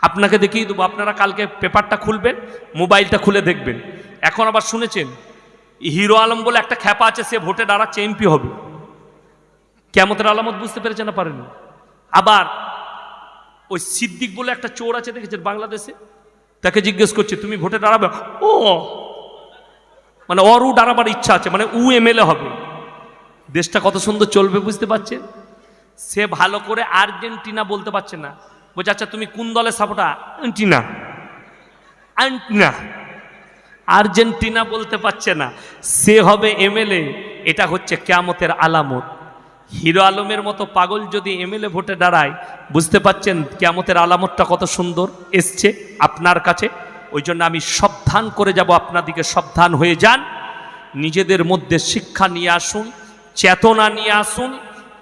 আপনাকে দেখিয়ে দেবো, আপনারা কালকে পেপারটা খুলবেন, মোবাইলটা খুলে দেখবেন। এখন আবার শুনেছেন হিরো আলম বলে একটা খ্যাপা আছে, সে ভোটে দাঁড়াচ্ছে, এমপি হবে। কিয়ামতের আলামত বুঝতে পেরেছে না পারেনি? আবার ওই সিদ্দিক বলে একটা চোর আছে, দেখেছেন বাংলাদেশে, তাকে জিজ্ঞেস করছে তুমি ভোটে দাঁড়াবে? ও মানে ওরও দাঁড়াবার ইচ্ছা আছে, মানে উ এমএলএ হবে। দেশটা কত সুন্দর চলবে বুঝতে পারছেন? সে ভালো করে আর্জেন্টিনা বলতে পারছে না, বলছে আচ্ছা তুমি কোন দলের সাপোর্টার? আর্জেন্টিনা। আর্জেন্টিনা বলতে পারছে না, সে হবে এমএলএ। এটা হচ্ছে কিয়ামতের আলামত। হিরো আলমের মতো পাগল যদি এমএলএ ভোটে দাঁড়ায়, বুঝতে পাচ্ছেন কিয়ামতের আলামতটা কত সুন্দর এসছে আপনার কাছে। ওই জন্য আমি সাবধান করে যাব, আপনাদিকে সাবধান হয়ে যান, নিজেদের মধ্যে শিক্ষা নিয়ে আসুন, চেতনা নিয়ে আসুন।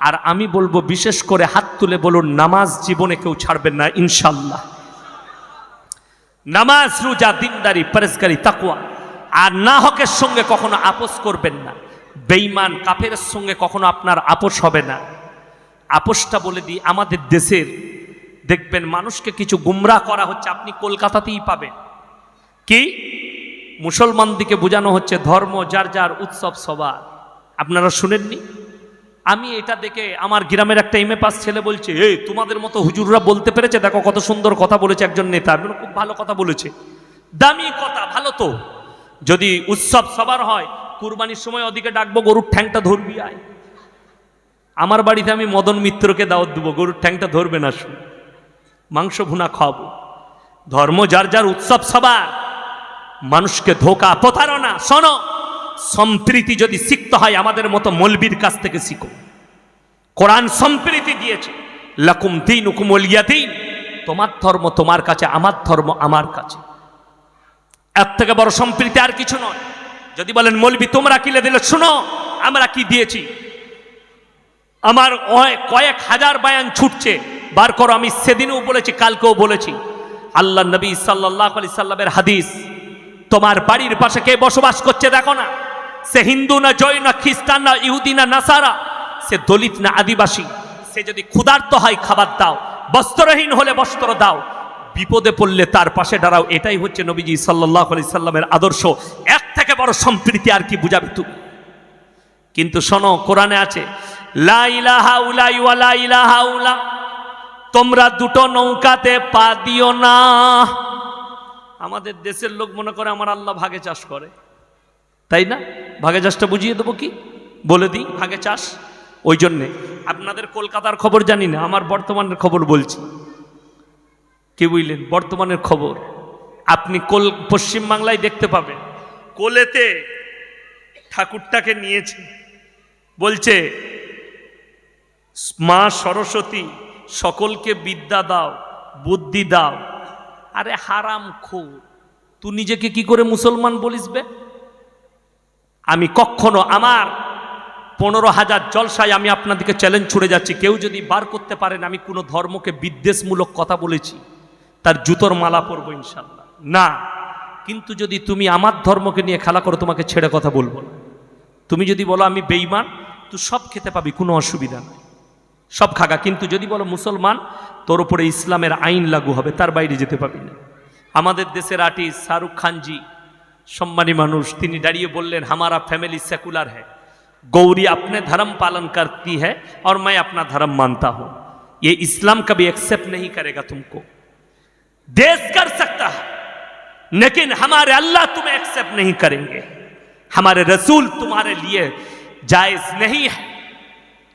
আর আমি বলবো বিশেষ করে হাত তুলে বলুন, নামাজ জীবনে কেউ ছাড়বেন না ইনশাল্লাহ। নামাজ, রোজা, দিনদারি, পরেজগারি, তাকওয়া। আর না হকের সঙ্গে কখনো আপোষ করবেন না, বেঈমান কাফেরের সঙ্গে কখনো আপনার আপোষ হবে না। আপোষটা বলে দিই, আমাদের দেশের দেখবেন মানুষকে কিছু গুমরাহ করা হচ্ছে, আপনি কলকাতাতেই পাবেন। কি মুসলমানদিকে বোঝানো হচ্ছে ধর্ম যার যার, উৎসব সবার। আপনারা শুনেননি? আমি এটা দেখে আমার গ্রামের একটা এমএ পাস ছেলে বলছে, এই তোমাদের মতো হুজুররা বলতে পেরেছে, দেখো কত সুন্দর কথা বলেছে একজন নেতা, খুব ভালো কথা বলেছে, দামি কথা, ভালো তো। যদি উৎসব সবার হয়, কুরবানির সময় ওদিকে ডাকবো, গরুর ঠ্যাংটা ধরবি আয়। আমার বাড়িতে আমি মদন মিত্রকে দাওয়াত দেবো, গরুর ঠ্যাংটা ধরবে না, শুন মাংস ভুনা খাওয়াবো। ধর্ম যার যার, উৎসব সবার। মানুষকে ধোকা, প্রতারণা। শোনো, সম্প্রীতি যদি শিখতে হয় আমাদের মতো মৌলবীর কাছ থেকে শিখো। কোরআন সম্প্রীতি দিয়েছে, লাকুম দীনুকুম ওয়ালিয়া দীন, তোমার ধর্ম তোমার কাছে, আমার ধর্ম আমার কাছে। এর থেকে বড় সম্প্রীতি আর কিছু নয়। যদি বলেন মৌলবী তোমরা কিলে দিলে, শুনো আমরা কি দিয়েছি। আমার কয়েক হাজার বায়ান ছুটছে, বার করো। আমি সেদিনও বলেছি, কালকেও বলেছি, আল্লাহ নবী সাল্লাল্লাহু আলাইহি সাল্লামের হাদিস, তোমার বাড়ির পাশে কে বসবাস করছে দেখো না, সে হিন্দু না, জৈন না, খ্রিস্টান না, ইহুদি না, নাসারা, সে দলিত না, আদিবাসী, সে যদি ক্ষুধার্ত হয় খাবার দাও, বস্ত্রহীন হলে বস্ত্র দাও, বিপদে পড়লে তার পাশে দাঁড়াও। এটাই হচ্ছে নবীজি সাল্লাল্লাহু আলাইহি সাল্লামের আদর্শ। এর থেকে বড় সম্প্রীতি আর কি বুঝাবে তুমি? কিন্তু শোনো, কোরআনে আছে, লা ইলাহা উলাই ওয়া লা ইলাহা উলা, তোমরা দুটো নৌকাতে পা দিও না। আমাদের দেশের লোক মনে করে আমার আল্লাহ ভাগে চাষ করে, তাই না? ভাগে চাষটা বুঝিয়ে দেবো কি বলে দিই, ভাগে চাষ। ওই জন্যে আপনাদের কলকাতার খবর জানি না, আমার বর্তমানের খবর বলছি। কি বুঝলেন? বর্তমানের খবর আপনি পশ্চিমবাংলায় দেখতে পাবেন, কোলেতে ঠাকুরটাকে নিয়েছে, বলছে মা সরস্বতী সকলকে বিদ্যা দাও, বুদ্ধি দাও। আরে হারাম খোর, তুই নিজেকে কি করে মুসলমান বলিস বে? আমি কখনো আমার 15,000 জলসায় আমি আপনাদেরকে চ্যালেঞ্জ ছুড়ে যাচ্ছি, কেউ যদি বার করতে পারেন আমি কোনো ধর্মকে বিদ্বেষমূলক কথা বলেছি, তার জুতোর মালা পরবো ইনশাল্লাহ না। কিন্তু যদি তুমি আমার ধর্মকে নিয়ে খেলা করো, তোমাকে ছেড়ে কথা বলবো না। তুমি যদি বলো আমি বেঈমান, তুই সব খেতে পাবি, কোনো অসুবিধা নেই, সব খাগা। কিন্তু যদি বলো মুসলমান, তোর উপরে ইসলামের আইন লাগু হবে, তার বাইরে যেতে পাবি না। আমাদের দেশের আর্টিস্ট শাহরুখ খানজি, সম্মানী মানুষ, তিনি দাঁড়িয়ে বললেন হামারা ফ্যামিলি সেকুলার है, गौरी अपने धर्म पालन करती है और मैं अपना धर्म मानता हूँ, ये इस्लाम कभी एक्सेप्ट नहीं करेगा तुमको। देश कर सकता है लेकिन हमारे अल्लाह तुम्हें एक्सेप्ट नहीं करेंगे, हमारे रसूल तुम्हारे लिए जायज नहीं है,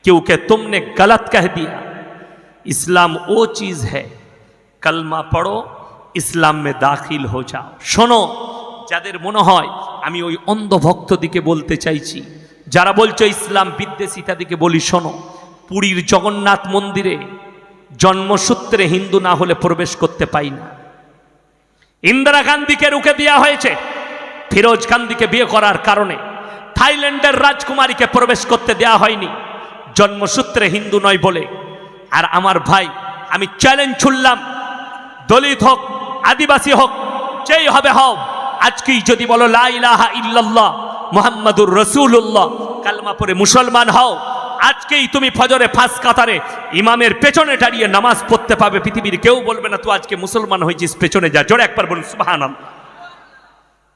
क्योंकि तुमने गलत कह दिया। इस्लाम वो चीज है, कलमा पढ़ो, इस्लाम में दाखिल हो जाओ। শোনো, যাদের মনে হয় আমি ওই অন্ধ ভক্ত দিকে বলতে চাইছি, যারা বলছো ইসলাম বিদ্বেষিতা দিকে বলি, শোনো, পুরীর জগন্নাথ মন্দিরে জন্মসূত্রে হিন্দু না হলে প্রবেশ করতে পাই না। ইন্দিরা গান্ধীকে রুখে দেওয়া হয়েছে ফিরোজ গান্ধীকে বিয়ে করার কারণে। থাইল্যান্ডের রাজকুমারীকে প্রবেশ করতে দেওয়া হয়নি, জন্মসূত্রে হিন্দু নয় বলে। আর আমার ভাই, আমি চ্যালেঞ্জ ছুড়লাম, দলিত হোক, আদিবাসী হোক, যেই হবে হও, আজকেই যদি বলো লা ইলাহা ইল্লাল্লাহ মুহাম্মাদুর রাসূলুল্লাহ, কালমা পড়ে মুসলমান হও, আজকেই তুমি ফজরে ফাঁস কাতারে ইমামের পেছনে দাঁড়িয়ে নামাজ পড়তে পাবে। পৃথিবীর কেউ বলবে না তুই আজকে মুসলমান হয়েছিস, পেছনে যা। জোরে একবার বলুন সুবহানাল্লাহ।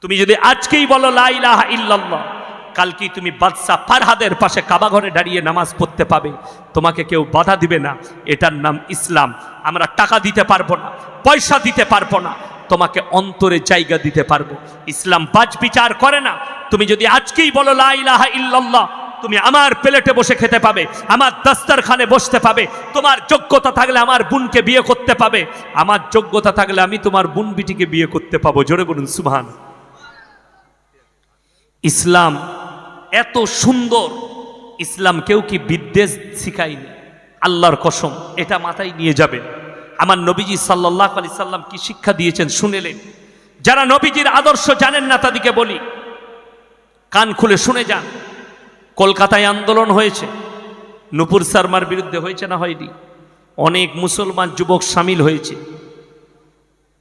তুমি যদি আজকেই বলো লা ইলাহা ইল্লাল্লাহ, কালকেই তুমি বাদশা ফারহাদের পাশে কাবা ঘরে দাঁড়িয়ে নামাজ পড়তে পাবে, তোমাকে কেউ বাধা দিবে না। এটার নাম ইসলাম। আমরা টাকা দিতে পারবো না, পয়সা দিতে পারবো না, তোমাকে অন্তরে জায়গা দিতে পারবো। ইসলাম বাজ বিচার করে না। তুমি যদি আজকেই বলো লা ইলাহা ইল্লাল্লাহ, তুমি আমার প্লেটে বসে খেতে পাবে, আমার দস্তরখানে বসতে পাবে। তোমার যোগ্যতা থাকলে আমার বোনকে বিয়ে করতে পাবে, আমার যোগ্যতা থাকলে আমি তোমার বোন বিটিকে বিয়ে করতে পাবো। জোরে বলুন সুবহান। ইসলাম এত সুন্দর, ইসলাম কেউ কি বিদ্বেষ শিখায়নি, আল্লাহর কসম। এটা মাথায় নিয়ে যাবেন। আমার নবীজি সাল্লাল্লাহু আলাইহি সাল্লাম কি শিক্ষা দিয়েছেন শুনেলেন। যারা নবীজির আদর্শ জানেন না তাদেরকে বলি, কান খুলে শুনে যান। কলকাতায় আন্দোলন হয়েছে, নূপুর শর্মার বিরুদ্ধে হয়েছে না হয়নি? অনেক মুসলমান যুবক সামিল হয়েছে,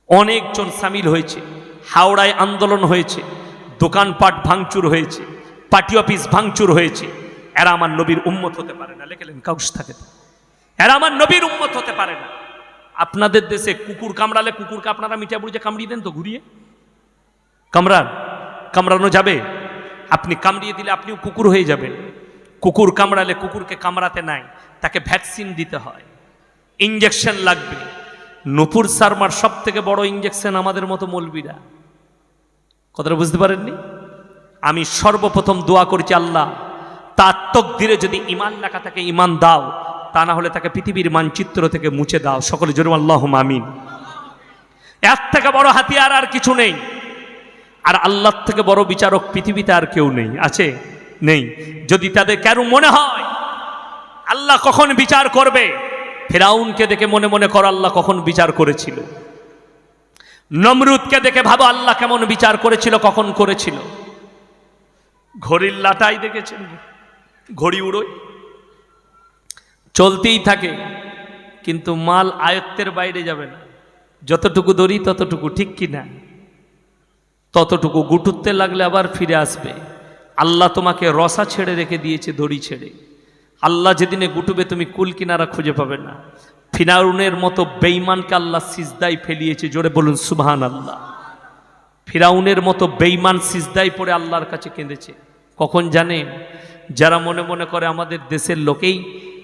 অনেকজন সামিল হয়েছে। হাওড়ায় আন্দোলন হয়েছে, দোকানপাট ভাঙচুর হয়েছে, পার্টি অফিস ভাঙচুর হয়েছে। এরা আমার নবীর উম্মত হতে পারে না। লেখলেন কাউস থাকে, এরা আমার নবীর উম্মত হতে পারে না। আপনাদের দেশে কুকুর কামড়ালে কুকুরকে আপনারা মিঠা বুড়িয়ে কামড়িয়ে দেন তো, ঘুরিয়ে কামড়ানো যাবে? আপনি কামড়িয়ে দিলে আপনিও কুকুর হয়ে যাবেন। কুকুর কামড়ালে কুকুরকে কামড়াতে নাই, তাকে ভ্যাকসিন দিতে হয়, ইঞ্জেকশন লাগবে। নূপুর শর্মার সব থেকে বড় ইঞ্জেকশন আমাদের মতো মৌলবীরা। কথাটা বুঝতে পারেননি? আমি সর্বপ্রথম দোয়া করছি, আল্লাহ তার তকদিরে যদি ঈমান লেখা থাকে ঈমান দাও, তা না হলে তাকে পৃথিবীর মানচিত্র থেকে মুছে দাও। সকলে জোরে আল্লাহুম্মা আমিন। এর থেকে বড় হাতিয়ার আর কিছু নেই। আর আল্লাহর থেকে বড় বিচারক পৃথিবীতে আর কেউ নেই। আছে? নেই। যদি তাদের কারো মনে হয় আল্লাহ কখন বিচার করবে, ফিরাউনকে দেখে মনে মনে করো আল্লাহ কখন বিচার করেছিল। নমরুদকে দেখে ভাবো আল্লাহ কেমন বিচার করেছিল, কখন করেছিল। ঘড়ির লাটাই দেখেছেন, ঘড়ি উড়োয় চলতেই থাকে, কিন্তু মাল আয়ত্তের বাইরে যাবে না। যতটুকু দড়ি ততটুকু, ঠিক কি না? ততটুকু গুটুতে লাগলে আবার ফিরে আসবে। আল্লাহ তোমাকে রসা ছেড়ে রেখে দিয়েছে, দড়ি ছেড়ে। আল্লাহ যেদিনে গুটুবে তুমি কুল কিনারা খুঁজে পাবে না। ফিরাউনের মতো বেঈমানকে আল্লাহ সিজদায় ফেলিয়েছে। জোরে বলুন সুবহানাল্লাহ। ফিরাউনের মতো বেঈমান সিজদায় পড়ে আল্লাহর কাছে কেঁদেছে। কখন জানেন? যারা মনে মনে করে আমাদের দেশের লোকেই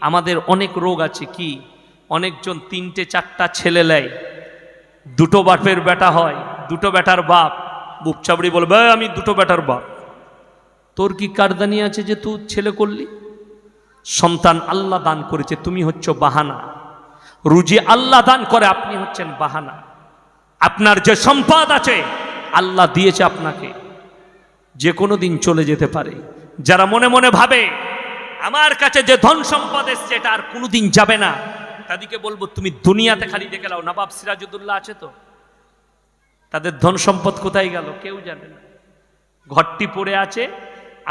আমাদের অনেক রোগ আছে। কি? অনেকজন 3টে 4টা ছেলে নেয়, 2টো বাপের বেটা হয়, 2টো বেটার বাপ। বুক চাবড়ি বলবে আমি 2টো বেটার বাপ। তোর কি কারদানি আছে যে তুই ছেলে করলি? সন্তান আল্লাহ দান করেছে, তুমি হচ্ছ বাহানা। রুজি আল্লাহ দান করে, আপনি হচ্ছেন বাহানা। আপনার যে সম্পদ আছে আল্লাহ দিয়েছে আপনাকে, যে কোনো দিন চলে যেতে পারে। যারা মনে মনে ভাবে আমার কাছে যে ধন সম্পদ এসছে এটা আর কোনোদিন যাবে না, তাদেরকে বলবো তুমি দুনিয়াতে খালি দেখে নাও। নবাব সিরাজউদ্দৌলা আছে তো, তাদের ধন সম্পদ কোথায় গেল কেউ জানে না। ঘরটি পড়ে আছে।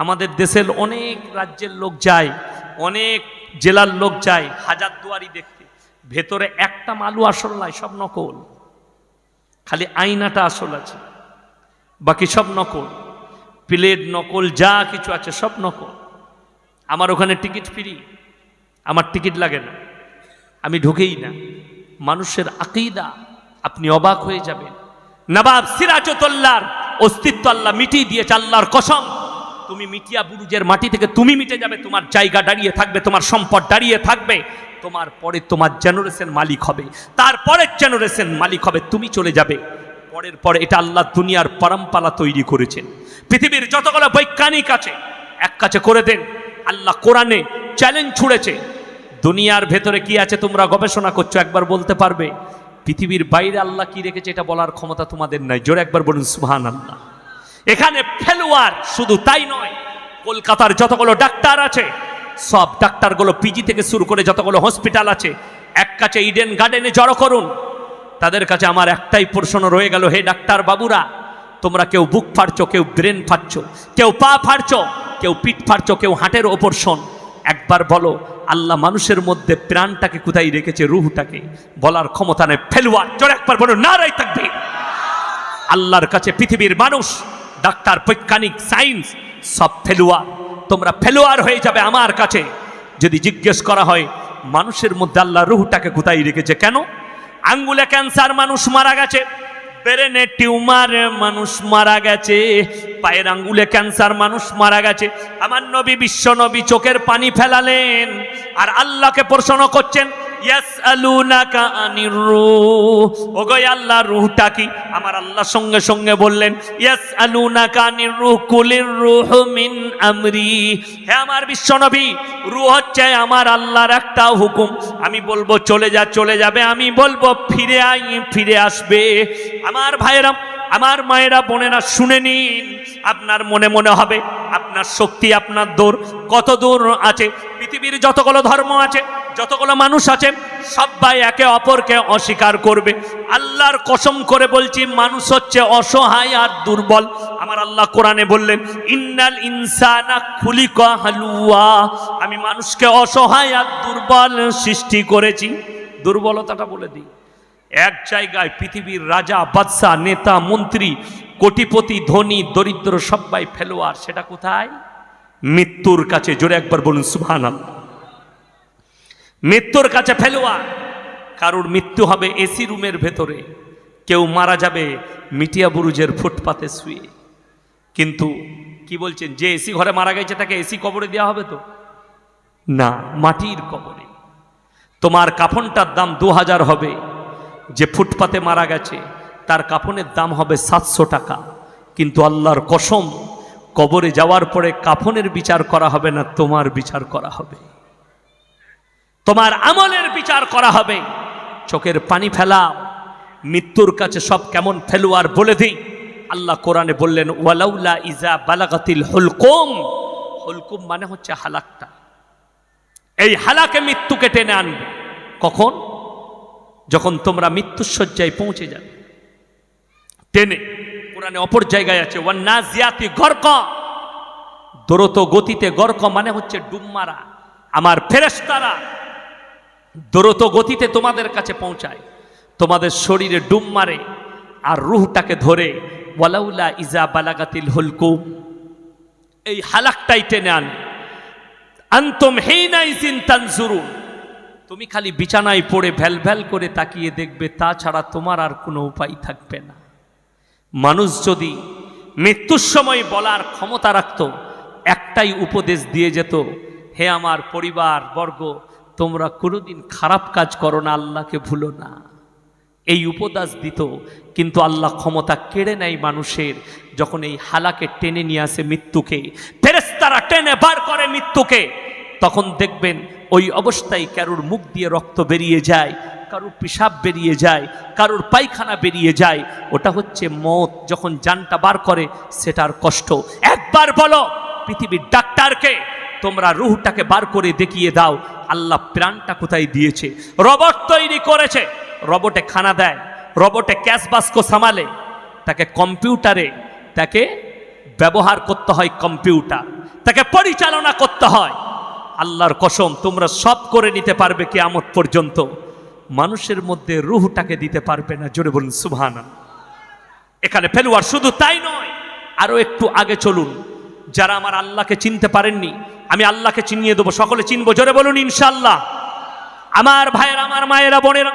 আমাদের দেশের অনেক রাজ্যের লোক যায়, অনেক জেলার লোক যায় হাজারদুয়ারি দেখতে, ভেতরে একটা মালু আসল নয়, সব নকল। খালি আয়নাটা আসল আছে, বাকি সব নকল। প্লেট নকল, যা কিছু আছে সব নকল। আমার ওখানে টিকিট ফ্রি, আমার টিকিট লাগে না, আমি ঢুকেই না। মানুষের আকীদা, আপনি অবাক হয়ে যাবেন। নবাব সিরাজউদ্দৌলার অস্তিত্ব আল্লাহ মিটিয়ে দিয়েছে। আল্লাহর কসম, তুমি মিটিয়া বুরুজের মাটি থেকে তুমি মিটে যাবে, তোমার জায়গা দাঁড়িয়ে থাকবে, তোমার সম্পদ দাঁড়িয়ে থাকবে। তোমার পরে তোমার জেনারেশন মালিক হবে, তারপরের জেনারেশন মালিক হবে, তুমি চলে যাবে। পরের পরে এটা আল্লাহ দুনিয়ার পরম্পরা তৈরি করেছেন। পৃথিবীর যতগুলো বৈজ্ঞানিক আছে এক কাছে করে দেন। আল্লাহ কোরআনে চ্যালেঞ্জ ছুড়েছে, দুনিয়ার ভেতরে কি আছে তোমরা গবেষণা করছো, একবার বলতে পারবে? পৃথিবীর বাইরে আল্লাহ কি রেখেছে এটা বলার ক্ষমতা তোমাদের নাই। জোরে একবার বলুন সুবহানাল্লাহ। এখানে ফেলোয়ার শুধু তাই নয়, কলকাতার যতগুলো ডাক্তার আছে সব ডাক্তারগুলো, পিজি থেকে শুরু করে যতগুলো হসপিটাল আছে, এক কাছে ইডেন গার্ডেনে জড়ো করুন। তাদের কাছে আমার একটাই প্রশ্ন রয়ে গেল, হে ডাক্তার বাবুরা, তোমরা কেউ বুক ফাড়ছো, কেউ ব্রেন ফাড়ছো, কেউ পা ফাড়ছো, কেউ পিঠ ফাড়ছো, কেউ হাটের অপারেশন। একবার বলো আল্লাহ মানুষের মধ্যে প্রাণটাকে কোথায় রেখেছে, রুহটাকে? বলার ক্ষমতা নেই। ফেলোয়ার। জোরে একবার বলো নারায়ে তাকবীর। আল্লাহর কাছে পৃথিবীর মানুষ, ডাক্তার, বৈজ্ঞানিক, সায়েন্স সব ফেলোয়ার। তোমরা ফেলোয়ার হয়ে যাবে আমার কাছে। যদি জিজ্ঞেস করা হয় মানুষের মধ্যে আল্লাহ রুহটাকে কোথায় রেখেছে, কেন? আঙ্গুলে ক্যান্সার, মানুষ মারা গেছে। ব্রেনে টিউমার, মানুষ মারা গেছে। পায়ের আঙ্গুলে ক্যান্সার, মানুষ মারা গেছে। আমার নবী, বিশ্ব নবী চোখের পানি ফেলালেন আর আল্লাহকে প্রশ্ন করছেন, ইয়াসআলুনাকা আনির রূহ, ওগো আল্লাহ রূহটা কি? আমার আল্লাহ সঙ্গে সঙ্গে বললেন, ইয়াসআলুনাকা আনির রূহ কুলির রূহু মিন আমরি। হে আমার বিশ্ব নবী, রূহ হচ্ছে আমার আল্লাহর একটা হুকুম। আমি বলবো চলে যা, চলে যাবে। আমি বলবো ফিরে আই, ফিরে আসবে। আমার ভাইয়েরা, আমার মায়েরা, বোনেরা, শুনে নিন। আপনার মনে মনে হবে আপনার শক্তি, আপনার দৌড় কত দূর আছে। পৃথিবীর যতগুলো ধর্ম আছে, যতগুলো মানুষ আছে, সবাই একে অপরকে অস্বীকার করবে। আল্লাহর কসম করে বলছি, মানুষ হচ্ছে অসহায় আর দুর্বল। আমার আল্লাহ কোরআনে বললেন, ইন্নাল ইনসানা খুলিকা হালুয়া, আমি মানুষকে অসহায় আর দুর্বল সৃষ্টি করেছি। দুর্বলতাটা বলে দিই, এক জায়গায় পৃথিবীর রাজা, বাদশা, নেতা, মন্ত্রী, কোটিপতি, ধনী, দরিদ্র সবাই ফেলোয়ার। সেটা কোথায়? মৃত্যুর কাছে। জোরে একবার বলুন সুবহানাল্লাহ। মৃত্যুর কাছে ফেলোয়ার। কারোর মৃত্যু হবে এসি রুমের ভেতরে, কেউ মারা যাবে মিটিয়া বুরুজের ফুটপাতে শুয়ে। কিন্তু কি বলছেন, যে এসি ঘরে মারা গেছে তাকে এসি কবরে দেওয়া হবে তো না, মাটির কবরে। তোমার কাফনটার দাম 2000 হবে, যে ফুটপাতে মারা গেছে তার কাফনের দাম হবে 700 টাকা। কিন্তু আল্লাহর কসম, কবরে যাওয়ার পরে কাফনের বিচার করা হবে না, তোমার বিচার করা হবে, তোমার আমলের বিচার করা হবে। চোখের পানি ফেলাও, মৃত্যুর কাছে সব কেমন ফেলুয়ার বলে দিই। আল্লাহ কোরআনে বললেন, ওয়ালাউলা ইজা বালাগাতিল হুলকুম। হুলকুম মানে হচ্ছে হালাকটা। এই হালাকে মৃত্যুকে টেনে আনবে কখন? যখন তোমরা মৃত্যুর শয্যায় পৌঁছে যাবে টেনে। কোরআনে অপর জায়গায় আছে, ওয়ান্নাজিয়াতি গরকা, দ্রুত গতিতে। গরক মানে হচ্ছে ডুব মারা। আমার ফেরেশতারা দ্রুত গতিতে তোমাদের কাছে পৌঁছায়, তোমাদের শরীরে ডুব মারে আর রূহটাকে ধরে ওয়ালাউলা ইজা বালাগাতিল হুলকুম, এই হালাকটাই টেনে আন। আনতুম হিনাইজিন তানজুরুন, তুমি খালি বিছানায় পড়ে ভ্যাল ভ্যাল করে তাকিয়ে দেখবে, তাছাড়া তোমার আর কোনো উপায় থাকবে না। মানুষ যদি মৃত্যুর সময় বলার ক্ষমতা রাখত, একটাই উপদেশ দিয়ে যেত, হে আমার পরিবার বর্গ, তোমরা কোনোদিন খারাপ কাজ করো না, আল্লাহকে ভুলো না। এই উপদেশ দিত। কিন্তু আল্লাহ ক্ষমতা কেড়ে নেয় মানুষের, যখন এই হালাকে টেনে নিয়ে আসে মৃত্যুকে, ফেরেশতারা টেনে বার করে মৃত্যুকে। তখন দেখবেন ওই অবস্থায় কারুর মুখ দিয়ে রক্ত বেরিয়ে যায়, কারুর পেশাব বেরিয়ে যায়, কারুর পায়খানা বেরিয়ে যায়। ওটা হচ্ছে মত। যখন জানটা বার করে সেটার কষ্ট। একবার বলো পৃথিবীর ডাক্তারকে, তোমরা রুহটাকে বার করে দেখিয়ে দাও আল্লাহ প্রাণটা কোথায় দিয়েছে। রবট তৈরি করেছে, রবটে খানা দেয়, রবটে ক্যাশ বাস্ক সামালে, তাকে কম্পিউটারে তাকে ব্যবহার করতে হয়, কম্পিউটার তাকে পরিচালনা করতে হয়। আল্লাহর কসম, তোমরা সব করে নিতে পারবে কিয়ামত পর্যন্ত, মানুষের মধ্যে রুহটাকে দিতে পারবে না। জোরে বলুন সুবহানাল্লাহ। এখানে ফেলুয়ার শুধু তাই নয়, আরো একটু আগে চলুন। যারা আমার আল্লাহকে চিনতে পারেননি, আমি আল্লাহকে চিনিয়ে দেবো, সকলে চিনবো। জোরে বলুন ইনশাআল্লাহ। আমার ভাইয়েরা, আমার মায়েরা, বোনেরা,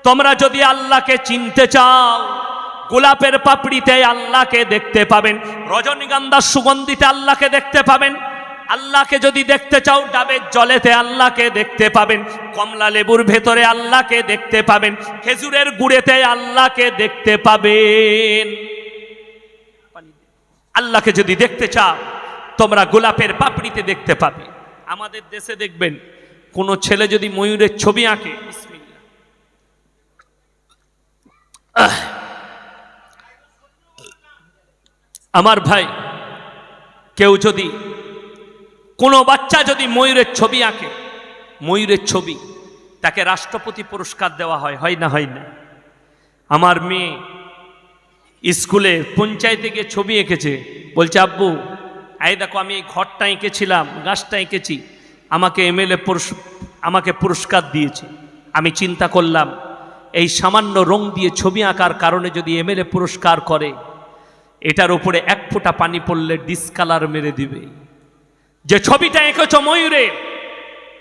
তোমরা যদি আল্লাহকে চিনতে চাও, গোলাপের পাপড়িতে আল্লাহকে দেখতে পাবেন, রজনীগন্ধার সুগন্ধিতে আল্লাহকে দেখতে পাবেন। আল্লাহকে যদি দেখতে চাও, ডাবের জলেতে আল্লাহকে দেখতে পাবেন, কমলা লেবুর ভেতরে আল্লাহকে দেখতে পাবেন, খেজুরের গুড়েতে আল্লাহকে দেখতে পাবেন। আল্লাহকে যদি দেখতে চাও, তোমরা গোলাপের পাপড়িতে দেখতে পাবে। আমাদের দেশে দেখবেন কোন ছেলে যদি ময়ূরের ছবি আঁকে, আমার ভাই, কেউ যদি, কোনো বাচ্চা যদি ময়ূরের ছবি আঁকে, ময়ূরের ছবি, তাকে রাষ্ট্রপতি পুরস্কার দেওয়া হয়, হয় না? হয় না? আমার মেয়ে স্কুলে পঞ্চায়েতে গিয়ে ছবি এঁকেছে, বলছে আব্বু এই দেখো আমি এই ঘরটা এঁকেছিলাম, গাছটা এঁকেছি, আমাকে এমএলএ আমাকে পুরস্কার দিয়েছে। আমি চিন্তা করলাম, এই সামান্য রং দিয়ে ছবি আঁকার কারণে যদি এমএলএ পুরস্কার করে, এটার উপরে এক ফোঁটা পানি পড়লে ডিসকালার মেরে দিবে। যে ছবিটা এঁকেছ ময়ূরে,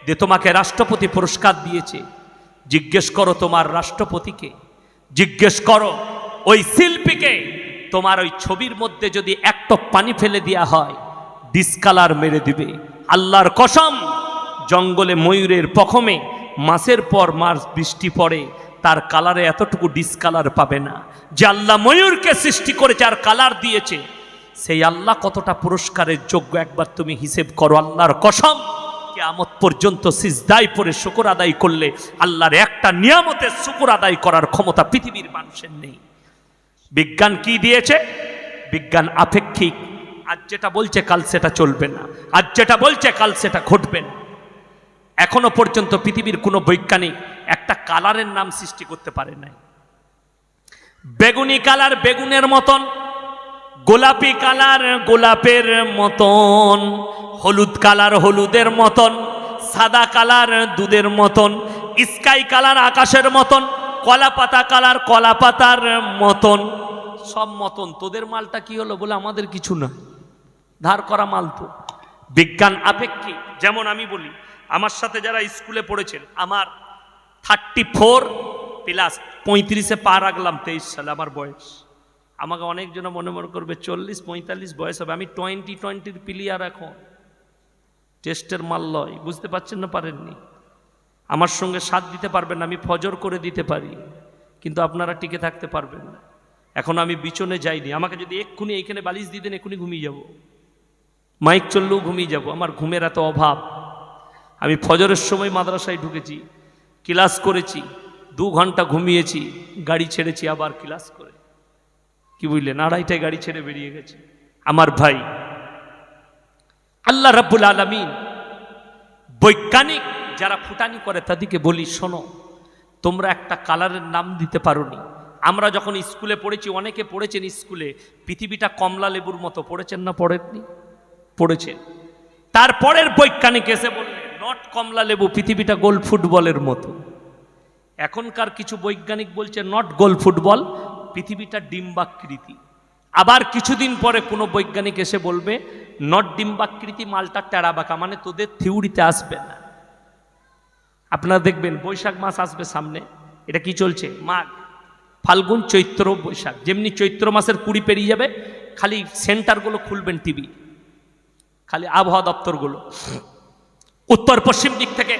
যে তোমাকে রাষ্ট্রপতি পুরস্কার দিয়েছে, জিজ্ঞেস করো তোমার রাষ্ট্রপতিকে, জিজ্ঞেস করো ওই শিল্পীকে, তোমার ওই ছবির মধ্যে যদি এক টপ পানি ফেলে দেওয়া হয় ডিসকালার মেরে দিবে। আল্লাহর কসম, জঙ্গলে ময়ূরের পখমে মাসের পর মাস বৃষ্টি পড়ে, তার কালারে এতটুকু ডিসকালার পাবে না। যে আল্লাহ ময়ূরকে সৃষ্টি করেছে আর কালার দিয়েছে, সেই আল্লাহ কতটা পুরস্কারের যোগ্য একবার তুমি হিসেব করো। আল্লাহর কসম, কিয়ামত পর্যন্ত সিজদায় পড়ে শুকর আদায় করলে আল্লাহর একটা নিয়ামতের শুকর আদায় করার ক্ষমতা পৃথিবীর মানুষের নেই। বিজ্ঞান কি দিয়েছে? বিজ্ঞান আপেক্ষিক। আজ যেটা বলছে কাল সেটা চলবে না, আজ যেটা বলছে কাল সেটা ঘটবে না। এখনো পর্যন্ত পৃথিবীর কোনো বৈজ্ঞানিক একটা কালারের নাম সৃষ্টি করতে পারে নাই। বেগুনি কালার বেগুনের মতন, গোলাপি কালার গোলাপের মতন, হলুদ কালার হলুদের মতন, সাদা কালার দুধের মতন, স্কাই কালার আকাশের মতন, কলা পাতা কালার কলা পাতার মতন, সব মতন। তোদের মালটা কি হলো বলে আমাদের কিছু না, ধার করা মাল তো। বিজ্ঞান আপেক্ষিক। যেমন আমি বলি, আমার সাথে যারা স্কুলে পড়েছেন, আমার 34 প্লাস 35-এ পা রাখলাম 23 সালে আমার বয়স। আমাকে অনেকজন মনে করবে 40-45 বয়স হবে। আমি 20-20 প্লেয়ার এখন, টেস্টের মাল লয়। বুঝতে পারছেন না? পারেননি? আমার সঙ্গে সাথ দিতে পারবেন না, আমি ফজর করে দিতে পারি, কিন্তু আপনারা টিকে থাকতে পারবেন না। এখন আমি বিছনে যাইনি, আমাকে যদি এক্ষুনি এইখানে বালিশ দিয়ে দেন এক্ষুনি ঘুমিয়ে যাব, মাইক চললেও ঘুমিয়ে যাব। আমার ঘুমের এত অভাব। আমি ফজরের সময় মাদ্রাসায় ঢুকেছি, ক্লাস করেছি, 2 ঘন্টা ঘুমিয়েছি, গাড়ি ছেড়েছি আবার ক্লাস করে। কি বুঝলেন? 2:30টায় গাড়ি ছেড়ে বেরিয়ে গেছে। আমার ভাই, আল্লাহ রাব্বুল আলামিন বৈজ্ঞানিক যারা ফুটানি করে তাদেরকে বলি, শোনো, তোমরা একটা কালারের নাম দিতে পারোনি। আমরা যখন স্কুলে পড়েছি, অনেকে পড়েছেন স্কুলে, পৃথিবীটা কমলা লেবুর মতো। পড়েছেন না পড়েননি? পড়েছেন। তারপরের বৈজ্ঞানিক এসে বললেন, নট কমলা লেবু, পৃথিবীটা গোল ফুটবলের মতো। এখনকার কিছু বৈজ্ঞানিক বলছে নট গোল ফুটবল, পৃথিবীটা ডিম্বাকৃতি। আবার কিছুদিন পরে কোনো বৈজ্ঞানিক এসে বলবে নট ডিম্বাকৃতি, মালটা টেরা বাঁকা, মানে তোদের থিওরিতে আসবে না। আপনারা দেখবেন বৈশাখ মাস আসবে সামনে, এটা কি চলছে? মাঘ, ফাল্গুন, চৈত্র, বৈশাখ। যেমনি চৈত্র মাসের 20 পেরিয়ে যাবে, খালি সেন্টারগুলো খুলবেন টিভি, খালি আবহাওয়া দপ্তরগুলো উত্তর পশ্চিম দিক থেকে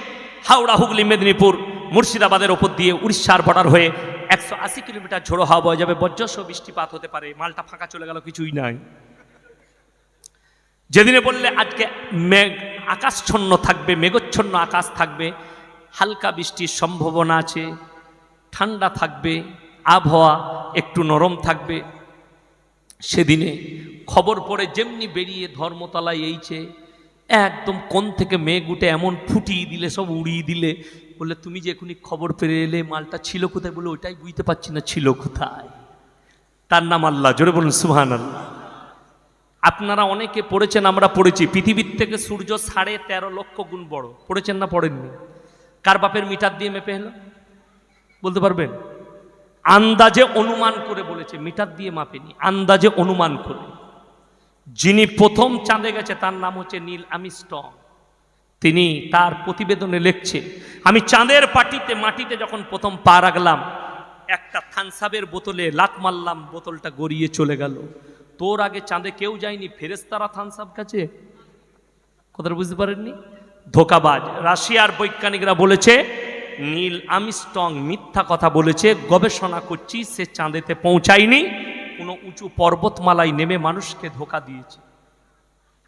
হাওড়া, হুগলি, মেদিনীপুর, মুর্শিদাবাদের ওপর দিয়ে উড়িষ্যার বর্ডার হয়ে 180 কিলোমিটার ঝোড়ো হাওয়া বয়ে যাবে, বজ্রসহ বৃষ্টিপাত হতে পারে। মালটা ফাঁকা চলে গেল, কিছুই নাই। যেদিনে বললে আজকে মেঘ আকাশচ্ছন্ন থাকবে, মেঘচ্ছন্ন আকাশ থাকবে, হালকা বৃষ্টির সম্ভাবনা আছে, ঠান্ডা থাকবে, আবহাওয়া একটু নরম থাকবে, সেদিনে খবর পড়ে যেমনি বেরিয়ে ধর্মতলায় এইছে, একদম কোন থেকে মেঘ উঠে এমন ফুটিয়ে দিলে, সব উড়িয়ে দিলে। বললে তুমি যে এখনই খবর পেরে এলে, মালটা ছিল কোথায়? বলে ওইটাই বুঝতে পারছি না ছিল কোথায়। তার নাম আল্লাহ। জোরে বলুন সুবহানাল্লাহ। আপনারা অনেকে পড়েছেন, আমরা পড়েছি, পৃথিবীর থেকে সূর্য 13.5 লক্ষ গুণ বড়। পড়েছেন না পড়েননি? কার বাপের মিটার দিয়ে মেপে হলো বলতে পারবেন? আন্দাজে অনুমান করে বলেছে, মিটার দিয়ে মাপেনি, আন্দাজে অনুমান করে। যিনি প্রথম চাঁদে গেছে তার নাম হচ্ছে নীল আর্মস্ট্রং। তিনি তার প্রতিবেদনে লিখছে, আমি চাঁদের মাটিতে যখন প্রথম পা রাখলাম, একটা থানসাবের বোতলে লাত মারলাম, বোতলটা গড়িয়ে চলে গেল। তোর আগে চাঁদে কেউ যায়নি, ফেরেশতারা থানসাব কাছে। কথাটা বুঝতে পারেননি? ধোকাবাজ। রাশিয়ার বৈজ্ঞানিকরা বলেছে নীল আর্মস্ট্রং মিথ্যা কথা বলেছে, গবেষণা করছি, সে চাঁদেতে পৌঁছায়নি, কোনো উঁচু পর্বতমালায় নেমে মানুষকে ধোকা দিয়েছে।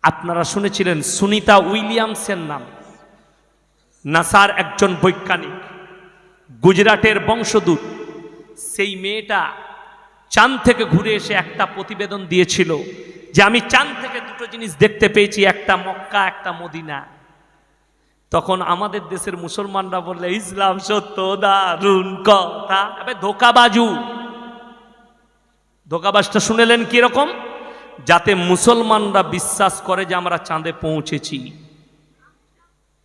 আপনারা শুনেছিলেন সুনিতা উইলিয়ামসের নাম, নাসার একজন বৈজ্ঞানিক, গুজরাটের বংশোদ্ভূত। সেই মেয়েটা চাঁদ থেকে ঘুরে এসে একটা প্রতিবেদন দিয়েছিল যে আমি চাঁদ থেকে 2টো জিনিস দেখতে পেয়েছি, একটা মক্কা, একটা মদিনা। তখন আমাদের দেশের মুসলমানরা বললে ইসলাম সত্য, দারুণ কথা। ধোকাবাজু। ধোকাবাজটা শুনেলেন কিরকম? যাতে মুসলমানরা বিশ্বাস করে যে আমরা চাঁদে পৌঁছেছি।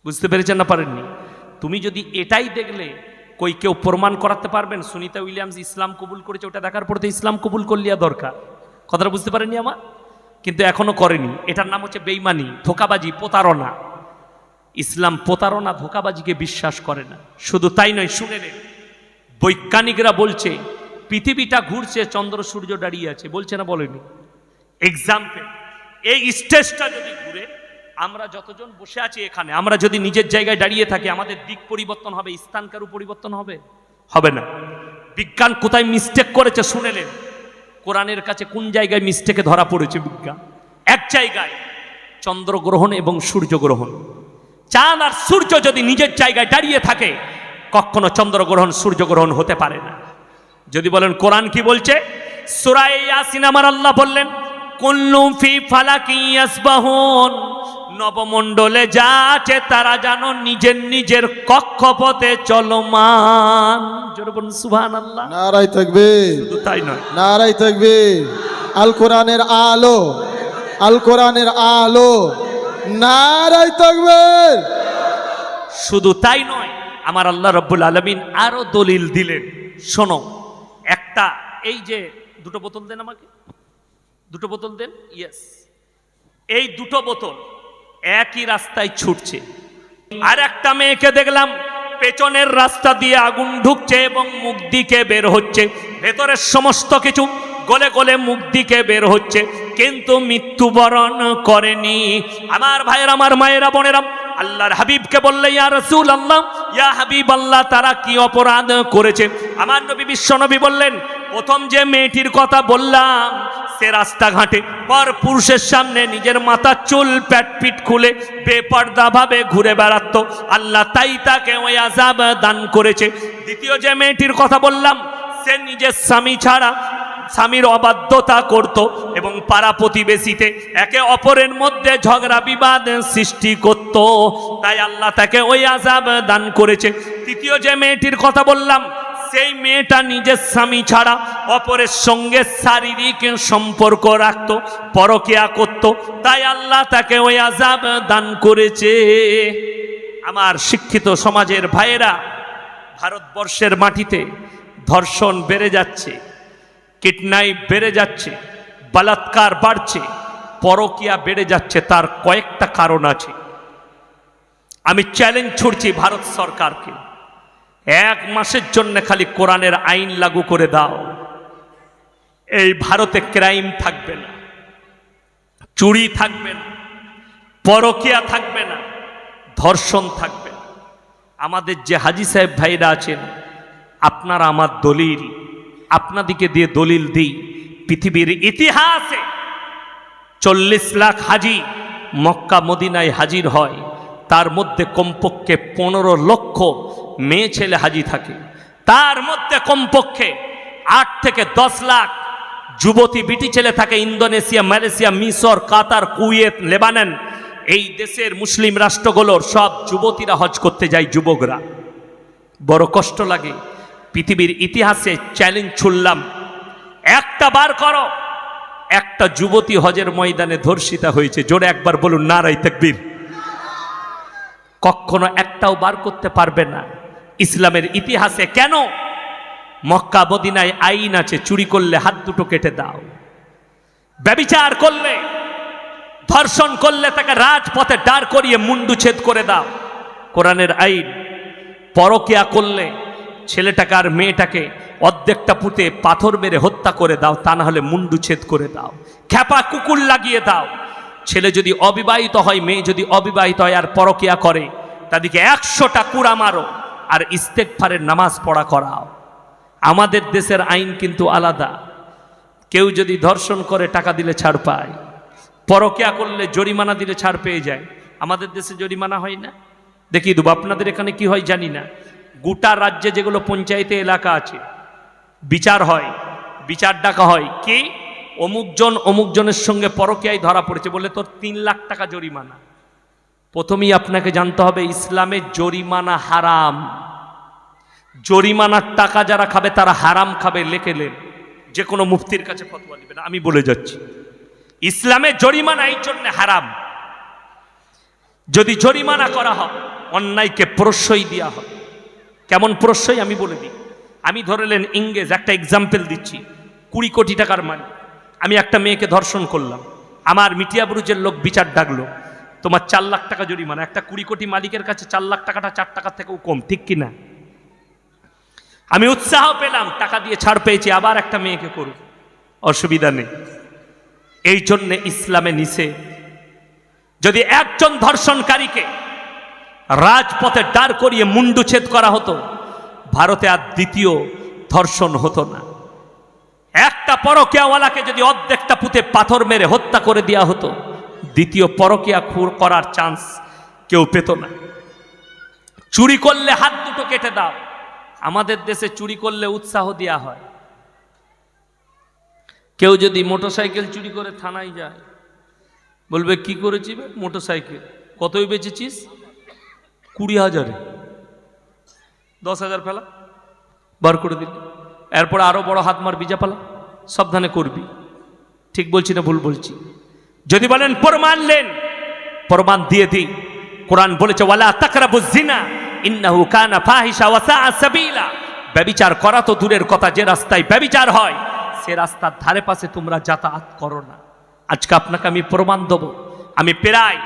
বুঝতে পেরেছেন না পারেননি? তুমি যদি এটাই দেখলে, কই কেউ প্রমাণ করাতে পারবেন সুনিতা উইলিয়ামস ইসলাম কবুল করেছে? ওটা দেখার পর তো ইসলাম কবুল করলিয়া দরকার। কথাটা বুঝতে পারেননি আমার? কিন্তু এখনো করেনি। এটার নাম হচ্ছে বেঈমানি, ধোকাবাজি, প্রতারণা। ইসলাম প্রতারণা ধোঁকাবাজিকে বিশ্বাস করে না। শুধু তাই নয়, শুনে নেন, বৈজ্ঞানিকরা বলছে পৃথিবীটা ঘুরছে, চন্দ্র সূর্য দাঁড়িয়ে আছে, বলছে না বলেনি? এক্সাম্পল, এই স্টেজটা যদি ঘুরে, আমরা যতজন বসে আছি এখানে, আমরা যদি নিজের জায়গায় দাঁড়িয়ে থাকি, আমাদের দিক পরিবর্তন হবে, স্থানকারও পরিবর্তন হবে? হবে না। বিজ্ঞান কোথায় মিস্টেক করেছে শুনে নেন। কোরআনের কাছে কোন জায়গায় মিস্টেকে ধরা পড়েছে বিজ্ঞান? এক জায়গায়, চন্দ্রগ্রহণ এবং সূর্যগ্রহণ। চাঁদ আর সূর্য যদি নিজের জায়গায় দাঁড়িয়ে থাকে, কখনো চন্দ্রগ্রহণ সূর্যগ্রহণ হতে পারে না। যদি বলেন কোরআন কি বলছে, সূরা ইয়াসিন আমার আল্লাহ বললেন, কুল্লুম ফি ফালাকি ইয়াসবাহুন, নবমণ্ডলে যা আছে তারা জানো নিজের নিজের কক্ষপথে চলমান। জোরে বলুন সুবহানাল্লাহ। নারায়ে তাকবীর। শুধু তাই নয়, নারায়ে তাকবীর। আল কোরআনের আলো, আল কোরআনের আলো, নারায়ে তাকবীর। শুধু তাই নয়, আমার আল্লাহ রাব্বুল আলামিন আরো দলিল দিলেন। শোনো, একটা, এই যে দুটো বোতল দেন আমাকে, দুটো বোতল দেন। ইয়েস, এই দুটো বোতল একই রাস্তায় ছুটছে। আর একটা মেয়েকে দেখলাম পেছনের রাস্তা দিয়ে আগুন ঢুকছে এবং মুখ দিকে বের হচ্ছে, ভেতরের সমস্ত কিছু গলে গলে মুখ দিকে বের হচ্ছে, কিন্তু মৃত্যুবরণ করেনি। আমার ভাইয়েরা, আমার মায়েরা, বোনেরা, আল্লাহর হাবিবকে বললে, ইয়া রাসূলুল্লাহ, ইয়া হাবিবাল্লাহ, তারা কি অপরাধ করেছে? আমার নবী বিশ্বনবী বললেন, প্রথম যে মেয়েটির কথা বললাম, সে রাস্তাঘাটে পর পুরুষের সামনে নিজের মাথার চুল প্যাটপিট খুলে বেপর্দা ভাবে ঘুরে বেড়াতো, আল্লাহ তাই তাকে ওই আযাব দান করেছে। দ্বিতীয় যে মেয়েটির কথা বললাম, সে নিজের স্বামী ছাড়া স্বামীর অবাধ্যতা করত এবং পাড়া প্রতিবেশীতে একে অপরের মধ্যে ঝগড়া বিবাদ সৃষ্টি করত, তাই আল্লাহ তাকে ওই আযাব দান করেছে। তৃতীয় যে মেয়েটির কথা বললাম, সেই মেয়েটা নিজের স্বামী ছাড়া অপরের সঙ্গে শারীরিক সম্পর্ক রাখত, পরকিয়া করত, তাই আল্লাহ তাকে ওই আযাব দান করেছে। আমার শিক্ষিত সমাজের ভাইয়েরা, ভারতবর্ষের মাটিতে ধর্ষণ বেড়ে যাচ্ছে, কিডন্যাপ বেড়ে যাচ্ছে, বলাৎকার বাড়ছে, পরকিয়া বেড়ে যাচ্ছে। তার কয়েকটা কারণ আছে। আমি চ্যালেঞ্জ ছুড়ছি ভারত সরকারকে, 1 মাসের জন্য খালি কোরআনের আইন লাগু করে দাও, এই ভারতে ক্রাইম থাকবে না, চুরি থাকবে না, পরকিয়া থাকবে না, ধর্ষণ থাকবে না। আমাদের যে হাজী সাহেব ভাইরা আছেন, আপনারা আমার দলিল, আপনাদিকে দিয়ে দলিল দিই, পৃথিবীর ইতিহাসে 40 লাখ হাজি মক্কা মদিনায় হাজির হয়, তার মধ্যে কমপক্ষে 15 লক্ষ মেয়ে ছেলে হাজি থাকে, তার মধ্যে কমপক্ষে 8 থেকে 10 লাখ যুবতী বিটি ছেলে থাকে। ইন্দোনেশিয়া, মালয়েশিয়া, মিশর, কাতার, কুয়েত, লেবানন, এই দেশের মুসলিম রাষ্ট্রগুলোর সব যুবতীরা হজ করতে যায়, যুবকরা। বড় কষ্ট লাগে। পৃথিবীর ইতিহাসে চ্যালেঞ্জ ছুড়লাম, একটা বার করো, একটা যুবতী হজের ময়দানে ধর্ষিতা হয়েছে? জোরে একবার বলুন নারায়ে তাকবীর। কখনো একটাও বার করতে পারবে না ইসলামের ইতিহাসে। কেন? মক্কা মদিনায় আইন আছে, চুরি করলে হাত দুটো কেটে দাও, ব্যভিচার করলে, ধর্ষণ করলে তাকে রাজপথে দাঁড় করিয়ে মুন্ডুচ্ছেদ করে দাও, কোরআনের আইন। পরকিয়া করলে ছেলেটাকে আর মেয়েটাকে অর্ধেকটা পুঁতে পাথর মেরে হত্যা করে দাও, তা না হলে মুন্ডুচ্ছেদ করে দাও, খ্যাপা কুকুর লাগিয়ে দাও। ছেলে যদি অবিবাহিত হয়, মেয়ে যদি অবিবাহিত হয় আর পরকিয়া করে, তাদেরকে 100টা কুড়া মারো আর ইস্তেগফারের নামাজ পড়া করাও। আমাদের দেশের আইন কিন্তু আলাদা। কেউ যদি ধর্ষণ করে টাকা দিলে ছাড় পায়, পরকিয়া করলে জরিমানা দিলে ছাড় পেয়ে যায়। আমাদের দেশে জরিমানা হয় না? দেখিয়ে দেবো। আপনাদের এখানে কি হয় জানি না, গোটা রাজ্যে যেগুলো পঞ্চায়েতে এলাকা আছে, বিচার হয়, বিচার ডাকা হয়, কি অমুকজন অমুকজনের সঙ্গে পরকীয়ায় ধরা পড়েছে বলে তোর 3 লাখ টাকা জরিমানা। প্রথমেই আপনাকে জানতে হবে ইসলামে জরিমানা হারাম। জরিমানার টাকা যারা খাবে তারা হারাম খাবে, লেখেলেন। যে কোনো মুফতির কাছে ফতোয়া দিবেন, আমি বলে যাচ্ছি ইসলামে জরিমানা এই জন্য হারাম। যদি জরিমানা করা হয়, অন্যায়কে প্রশ্রয় দেওয়া হয়। কেমন প্রশ্রয় আমি বলে দিই। আমি ধরেলেন ইংরেজ, একটা এক্সাম্পল দিচ্ছি, 20 কোটি টাকার মালিক। আমি একটা মেয়েকে ধর্ষণ করলাম, আমার মিটিয়া বুরুজের লোক বিচার ডাকলো, তোমার 4 লাখ টাকা জরিমানা। একটা 20 কোটি মালিকের কাছে 4 লাখ টাকাটা 4 টাকার থেকেও কম, ঠিক কিনা? আমি উৎসাহ পেলাম, টাকা দিয়ে ছাড় পেয়েছি, আবার একটা মেয়েকে করুক, অসুবিধা নেই। এই জন্যে ইসলামে নিষেধ। যদি একজন ধর্ষণকারীকে রাজপথে দাঁড় করিয়ে মুন্ডুচ্ছেদ করা হতো, ভারতে আর দ্বিতীয় ধর্ষণ হতো না। একটা পরকীয়াওয়ালাকে যদি অর্ধেকটা পুঁতে পাথর মেরে হত্যা করে দেওয়া হতো, দ্বিতীয় পরকীয়া করার চান্স কেউ পেত না। চুরি করলে হাত দুটো কেটে দাও, আমাদের দেশে চুরি করলে উৎসাহ দেওয়া হয়। কেউ যদি মোটরসাইকেল চুরি করে থানায় যায়, বলবে কি করেছি? মোটরসাইকেল। কতই বেচেছিস? 20,000। 10,000 ফেলা, বার করে দিল। এরপর আরো বড় হাত মার বিজা পালা, সাবধানে করবি। ঠিক বলছি না ভুল বলছি? যদি বলেন প্রমাণ নেন, প্রমাণ দিয়ে দিই। কোরআন বলেছে ওয়ালা তাকরাবুজ জিনা ইন্নাহু কানা ফাহিশা ওয়া সাআ সাবিলা। ব্যভিচার করা তো দূরের কথা, যে রাস্তায় ব্যভিচার হয় সে রাস্তার ধারে পাশে তোমরা যাতায়াত করো না। আজকে আপনাকে আমি প্রমাণ দেবো। আমি প্রায়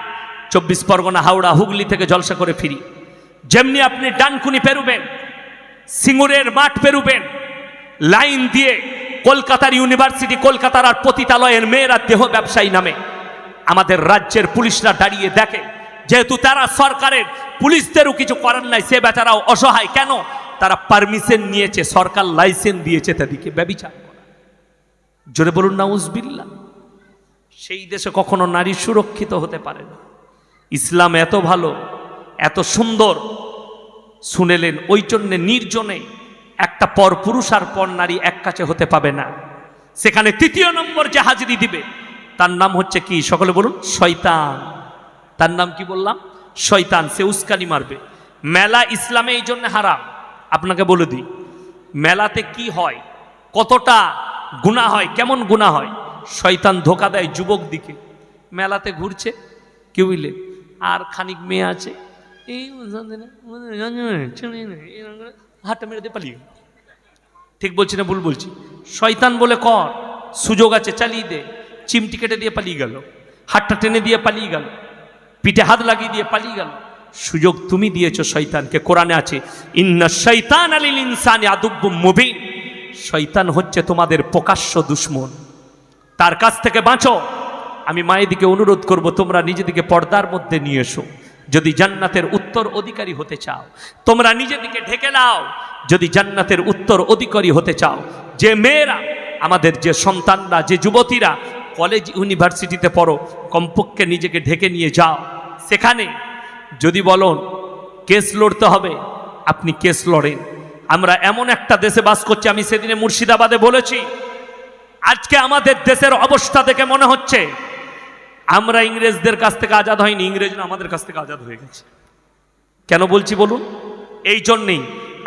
24 পরগনা, হাওড়া, হুগলি থেকে জলসা করে ফিরি। যেমনি আপনি ডানকুনি পেরুবেন, সিঙ্গুরের মাঠ পেরুবেন, লাইন দিয়ে কলকাতার ইউনিভার্সিটি, কলকাতার আর পতিতালয়ের মেয়েরা দেহ ব্যবসায়ী নামে আমাদের রাজ্যের পুলিশরা দাঁড়িয়ে দেখে। যেহেতু তারা সরকারের, পুলিশদেরও কিছু করার নাই, সে বেচারাও অসহায়। কেন? তারা পারমিশন নিয়েছে, সরকার লাইসেন্স দিয়েছে তাদেরকে ব্যভিচার করা। জোরে বলুন নাউজুবিল্লাহ। সেই দেশে কখনো নারী সুরক্ষিত হতে পারে না। ইসলাম এত ভালো, এত সুন্দর, শুনেলেন? ওই জন্যে নির্জনে একটা পর পুরুষ আর পর নারী এক কাছে হতে পাবে না। সেখানে তৃতীয় নম্বর যে হাজিরি দিবে তার নাম হচ্ছে কি? সকলে বলুন, শয়তান। তার নাম কি বললাম? শয়তান। সে উস্কানি মারবে। মেলা ইসলামে এই জন্য হারাম। আপনাকে বলে দিই, মেলাতে কি হয়, কতটা গুনাহ হয়, কেমন গুনাহ হয়। শয়তান ধোকা দেয় যুবক দিকে। মেলাতে ঘুরছে, কি বুঝলে, আর খানিক মেয়ে আছে, এই হাতটা মেরে দিয়ে পালিয়ে। ঠিক বলছি না ভুল বলছি? শয়তান বলে কর, সুযোগ আছে চালিয়ে দে। চিমটি কেটে দিয়ে পালিয়ে গেল, হাতটা টেনে দিয়ে পালিয়ে গেল, পিঠে হাত লাগিয়ে দিয়ে পালিয়ে গেল। সুযোগ তুমি দিয়েছো শয়তানকে। কোরআনে আছে ইন্না শাইতান লিল ইনসানি আদুব্বুম মুবিন। শয়তান হচ্ছে তোমাদের প্রকাশ্য দুশমন, তার কাছ থেকে বাঁচো। আমি মায়েদিকে অনুরোধ করব, তোমরা নিজেদিকে পর্দার মধ্যে নিয়ে এসো। যদি জান্নাতের উত্তর অধিকারী হতে চাও, তোমরা নিজেদিকে ঢেকে নাও। যদি জান্নাতের উত্তর অধিকারী হতে চাও, যে মেয়েরা, আমাদের যে সন্তানরা, যে যুবতীরা কলেজ ইউনিভার্সিটিতে পড়ো, কমপক্ষে নিজেকে ঢেকে নিয়ে যাও। সেখানে যদি বলুন কেস লড়তে হবে, আপনি কেস লড়েন। আমরা এমন একটা দেশে বাস করছি, আমি সেদিনে মুর্শিদাবাদে বলেছি, আজকে আমাদের দেশের অবস্থা দেখে মনে হচ্ছে আমরা ইংরেজদের কাছ থেকে আজাদ হয়নি, ইংরেজরা আমাদের কাছ থেকে আজাদ হয়ে গেছে। কেন বলছি বলুন? এই জন্যেই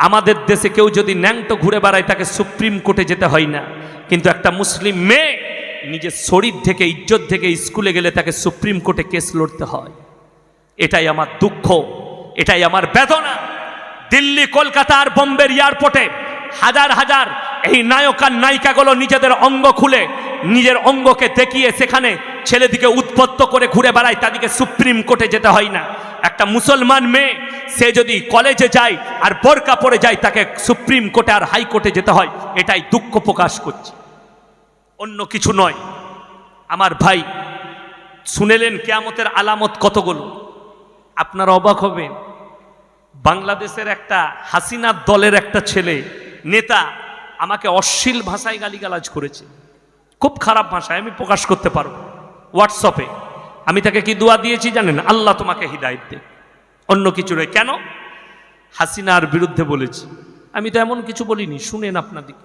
আমাদের দেশে কেউ যদি ন্যাংটো ঘুরে বেড়ায় তাকে সুপ্রিম কোর্টে যেতে হয় না, কিন্তু একটা মুসলিম মেয়ে নিজের শরীর থেকে, ইজ্জত থেকে স্কুলে গেলে তাকে সুপ্রিম কোর্টে কেস লড়তে হয়। এটাই আমার দুঃখ, এটাই আমার বেদনা। দিল্লি, কলকাতা আর বোম্বের এয়ারপোর্টে হাজার হাজার এই নায়ক আর নায়িকাগুলো নিজেদের অঙ্গ খুলে, নিজের অঙ্গকে দেখিয়ে সেখানে ছেলেদিকে উৎপত্ত করে ঘুরে বেড়ায়, তাদেরকে সুপ্রিম কোর্টে যেতে হয় না। একটা মুসলমান মেয়ে সে যদি কলেজে যায় আর বোরকা পরে যায়, তাকে সুপ্রিম কোর্টে আর হাইকোর্টে যেতে হয়। এটাই দুঃখ প্রকাশ করছি, অন্য কিছু নয়। আমার ভাই শুনেলেন কিয়ামতের আলামত কতগুলো, আপনারা অবাক হবেন। বাংলাদেশের একটা হাসিনার দলের একটা ছেলে নেতা আমাকে অশ্লীল ভাষায় গালিগালাজ করেছে, খুব খারাপ ভাষায়, আমি প্রকাশ করতে পারবো হোয়াটসঅ্যাপে। আমি তাকে কি দোয়া দিয়েছি জানেন? আল্লাহ তোমাকে হিদায়াত দে, অন্য কিছু নয়। কেন? হাসিনার বিরুদ্ধে বলেছি। আমি তো এমন কিছু বলিনি, শুনেন আপনাদের।